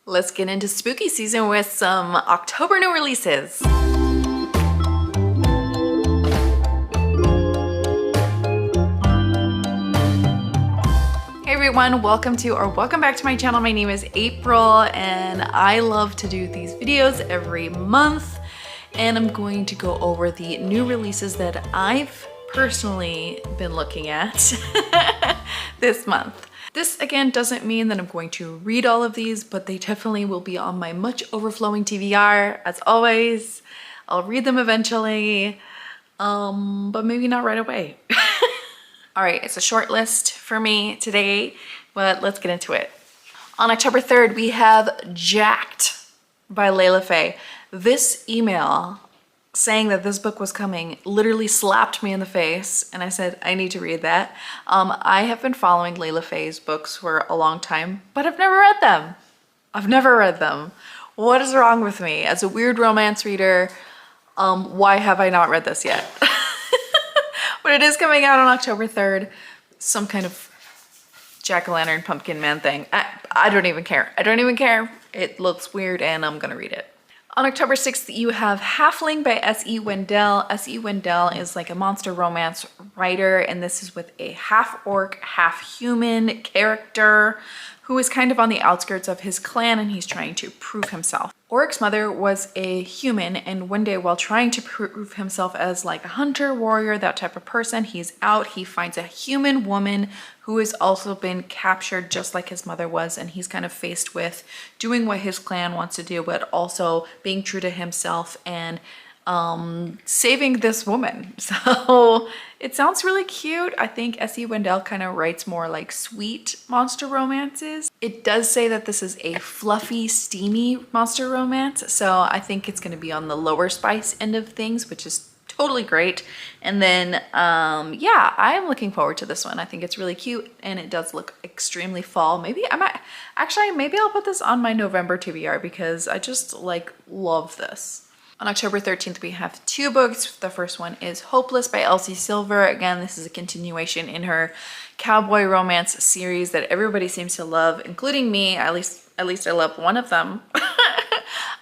Let's get into spooky season with some October new releases. Hey everyone, welcome back to my channel. My name is April and I love to do these videos every month, and I'm going to go over the new releases that I've personally been looking at this month. This again doesn't mean that I'm going to read all of these, but they definitely will be on my much overflowing TBR as always. I'll read them eventually, but maybe not right away. All right, it's a short list for me today, but let's get into it. On October 3rd, we have Jacked by Layla Faye. This email saying that this book was coming literally slapped me in the face, and I said, I need to read that. I have been following Layla Faye's books for a long time, but I've never read them. What is wrong with me? As a weird romance reader, why have I not read this yet? But it is coming out on October 3rd. Some kind of jack-o'-lantern pumpkin man thing. I don't even care. It looks weird and I'm gonna read it. On October 6th, you have Halfling by S.E. Wendell. S.E. Wendell is like a monster romance writer, and this is with a half-orc, half-human character who is kind of on the outskirts of his clan, and he's trying to prove himself. Oric's mother was a human, and one day while trying to prove himself as like a hunter, warrior, that type of person, he's out, he finds a human woman who has also been captured just like his mother was, and he's kind of faced with doing what his clan wants to do, but also being true to himself and saving this woman. So it sounds really cute. I think S.E. Wendell kind of writes more like sweet monster romances. It does say that this is a fluffy, steamy monster romance, so I think it's going to be on the lower spice end of things, which is totally great. And then yeah, I'm looking forward to this one. I think it's really cute and it does look extremely fall. Maybe I'll put this on my November TBR because I just like love this. On October 13th, we have two books. The first one is Hopeless by Elsie Silver. Again, this is a continuation in her cowboy romance series that everybody seems to love, including me. At least I love one of them.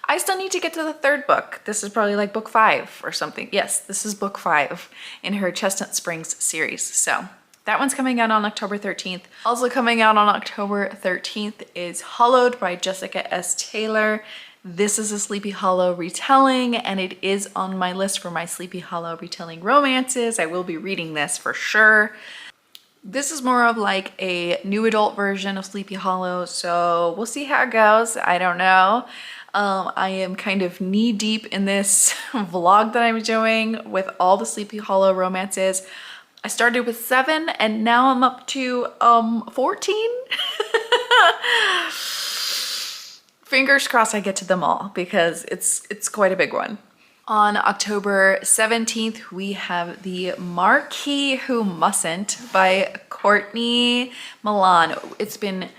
I still need to get to the third book. This is probably like book 5 or something. Yes, this is book 5 in her Chestnut Springs series. So that one's coming out on October 13th. Also coming out on October 13th is Hollowed by Jessica S. Taylor. This is a Sleepy Hollow retelling, and it is on my list for my Sleepy Hollow retelling romances. I will be reading this for sure. This is more of like a new adult version of Sleepy Hollow, so we'll see how it goes. I don't know. I am kind of knee deep in this vlog that I'm doing with all the Sleepy Hollow romances. I started with 7 and now I'm up to 14. Fingers crossed I get to them all because it's quite a big one. On October 17th, we have the Marquis Who Mustn't by Courtney Milan. It's been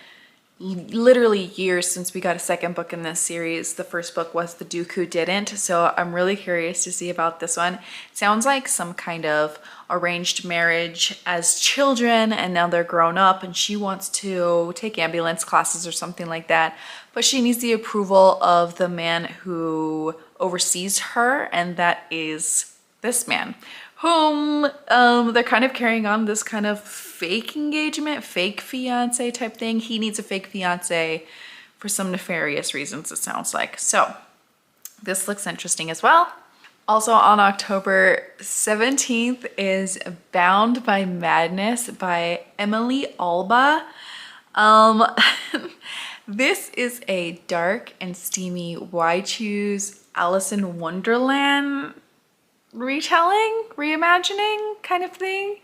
literally years since we got a second book in this series. The first book was The Duke Who Didn't, so I'm really curious to see about this one. It sounds like some kind of arranged marriage as children, and now they're grown up and she wants to take ambulance classes or something like that, but she needs the approval of the man who oversees her, and that is this man, whom they're kind of carrying on this kind of fake engagement, fake fiance type thing. He needs a fake fiance for some nefarious reasons, it sounds like. So this looks interesting as well. Also on October 17th is Bound by Madness by Emily Alba. This is a dark and steamy Why Choose Alice in Wonderland retelling, reimagining kind of thing.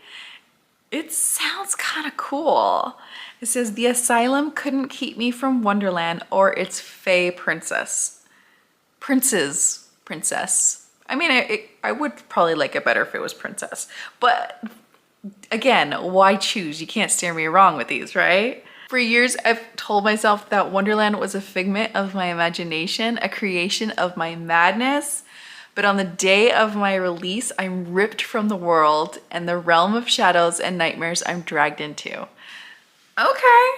It sounds kind of cool. It says, the asylum couldn't keep me from Wonderland or its fey princess. Princess. I mean, I would probably like it better if it was princess. But again, why choose? You can't steer me wrong with these, right? For years, I've told myself that Wonderland was a figment of my imagination, a creation of my madness. But on the day of my release, I'm ripped from the world and the realm of shadows and nightmares I'm dragged into. Okay.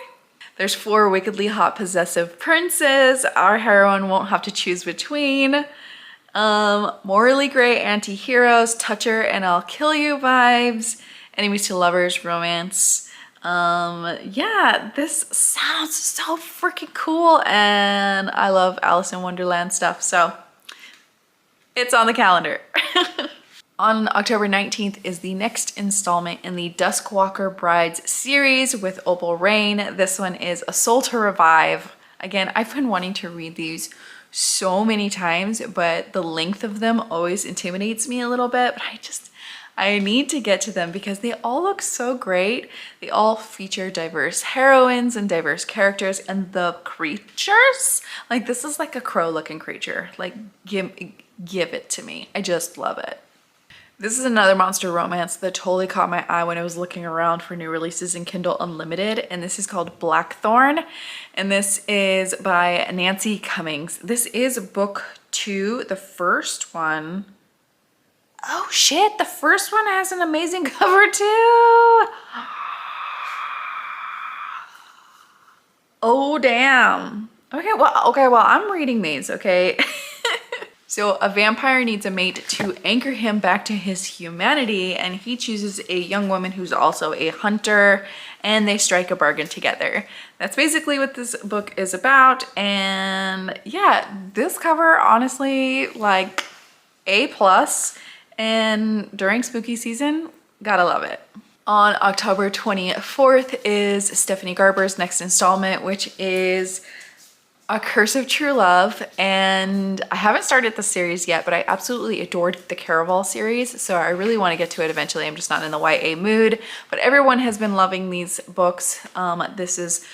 There's 4 wickedly hot possessive princes our heroine won't have to choose between. Morally gray anti-heroes, toucher and I'll kill you vibes, enemies to lovers, romance. Yeah, this sounds so freaking cool, and I love Alice in Wonderland stuff, so it's on the calendar. On October 19th is the next installment in the Duskwalker Brides series with Opal Rain. This one is A Soul to Revive. Again, I've been wanting to read these so many times, but the length of them always intimidates me a little bit, but I need to get to them because they all look so great. They all feature diverse heroines and diverse characters, and the creatures, like this is like a crow looking creature. Like give it to me. I just love it. This is another monster romance that totally caught my eye when I was looking around for new releases in Kindle Unlimited, and this is called Blackthorn, and this is by Nancy Cummings. This is book 2, the first one. Oh shit, the first one has an amazing cover too! Oh damn. Okay, well I'm reading these, okay? So a vampire needs a mate to anchor him back to his humanity, and he chooses a young woman who's also a hunter, and they strike a bargain together. That's basically what this book is about, and yeah, this cover honestly, like A+, and during spooky season, gotta love it. On October 24th is Stephanie Garber's next installment, which is A Curse of True Love, and I haven't started the series yet, but I absolutely adored the Caraval series, so I really want to get to it eventually. I'm just not in the YA mood, but everyone has been loving these books. This is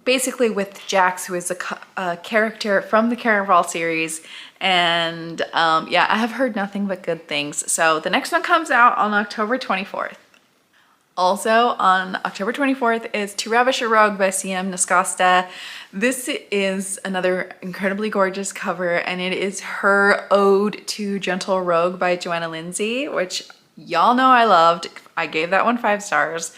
basically with Jax, who is a character from the Caraval series, and yeah, I have heard nothing but good things. So the next one comes out on October 24th. Also on October 24th is To Ravish a Rogue by C.M. Nascosta. This is another incredibly gorgeous cover, and it is her ode to Gentle Rogue by Joanna Lindsay, which y'all know I loved. I gave that one 5 stars.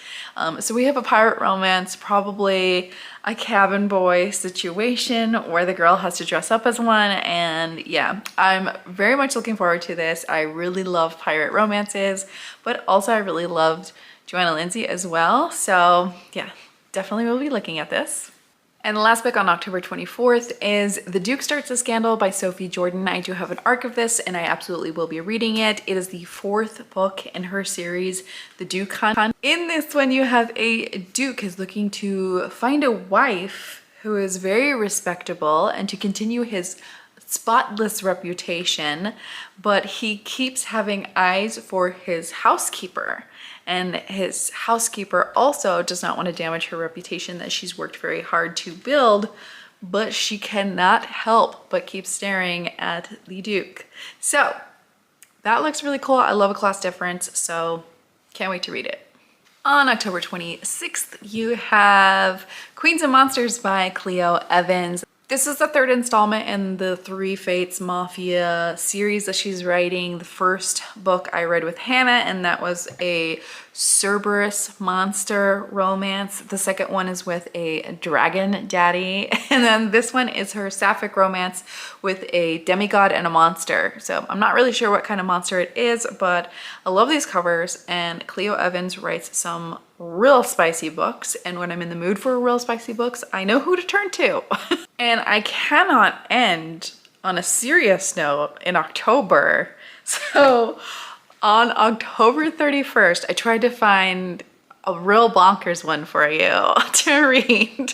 So we have a pirate romance, probably a cabin boy situation where the girl has to dress up as one, and yeah, I'm very much looking forward to this. I really love pirate romances, but also I really loved Joanna Lindsay as well. So yeah, definitely will be looking at this. And the last book on October 24th is The Duke Starts a Scandal by Sophie Jordan. I do have an arc of this, and I absolutely will be reading it. It is the 4th book in her series, The Duke Hunt. In this one, you have a duke who's looking to find a wife who is very respectable and to continue his spotless reputation, but he keeps having eyes for his housekeeper. And his housekeeper also does not want to damage her reputation that she's worked very hard to build, but she cannot help but keep staring at the Duke. So that looks really cool. I love a class difference, so can't wait to read it. On October 26th, you have Queens and Monsters by Cleo Evans. This is the 3rd installment in the Three Fates Mafia series that she's writing. The first book I read with Hannah, and that was a Cerberus monster romance. The second one is with a dragon daddy. And then this one is her sapphic romance with a demigod and a monster. So I'm not really sure what kind of monster it is, but I love these covers, and Cleo Evans writes some real spicy books, and when I'm in the mood for real spicy books, I know who to turn to. And I cannot end on a serious note in October. So on October 31st, I tried to find a real bonkers one for you to read.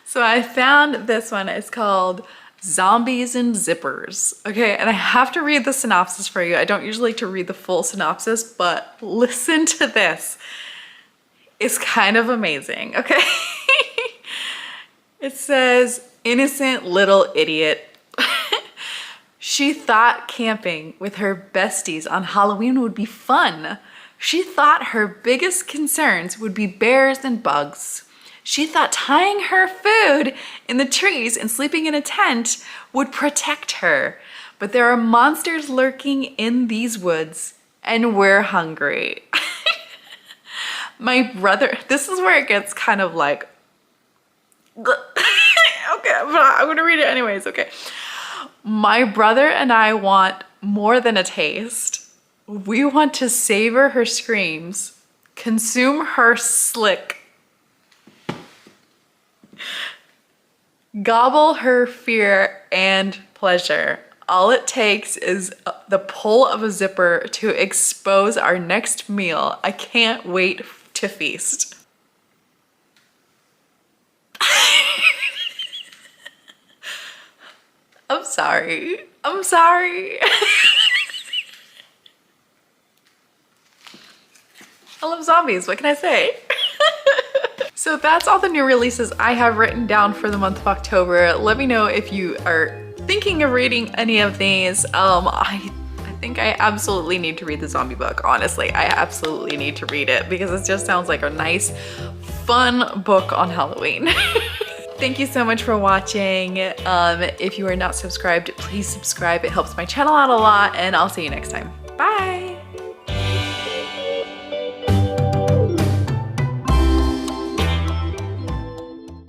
So I found this one. It's called Zombies and Zippers. Okay, and I have to read the synopsis for you. I don't usually like to read the full synopsis, but listen to this. It's kind of amazing, okay? It says, innocent little idiot. She thought camping with her besties on Halloween would be fun. She thought her biggest concerns would be bears and bugs. She thought tying her food in the trees and sleeping in a tent would protect her. But there are monsters lurking in these woods, and we're hungry. My brother, this is where it gets kind of like Okay, I'm gonna read it anyways, okay. My brother and I want more than a taste. We want to savor her screams, consume her slick, gobble her fear and pleasure. All it takes is the pull of a zipper to expose our next meal. I can't wait to feast. I'm sorry. I'm sorry. I love zombies, what can I say? So that's all the new releases I have written down for the month of October. Let me know if you are thinking of reading any of these. I think I absolutely need to read the zombie book, honestly. I absolutely need to read it because it just sounds like a nice, fun book on Halloween. Thank you so much for watching. If you are not subscribed, please subscribe. It helps my channel out a lot, and I'll see you next time. Bye!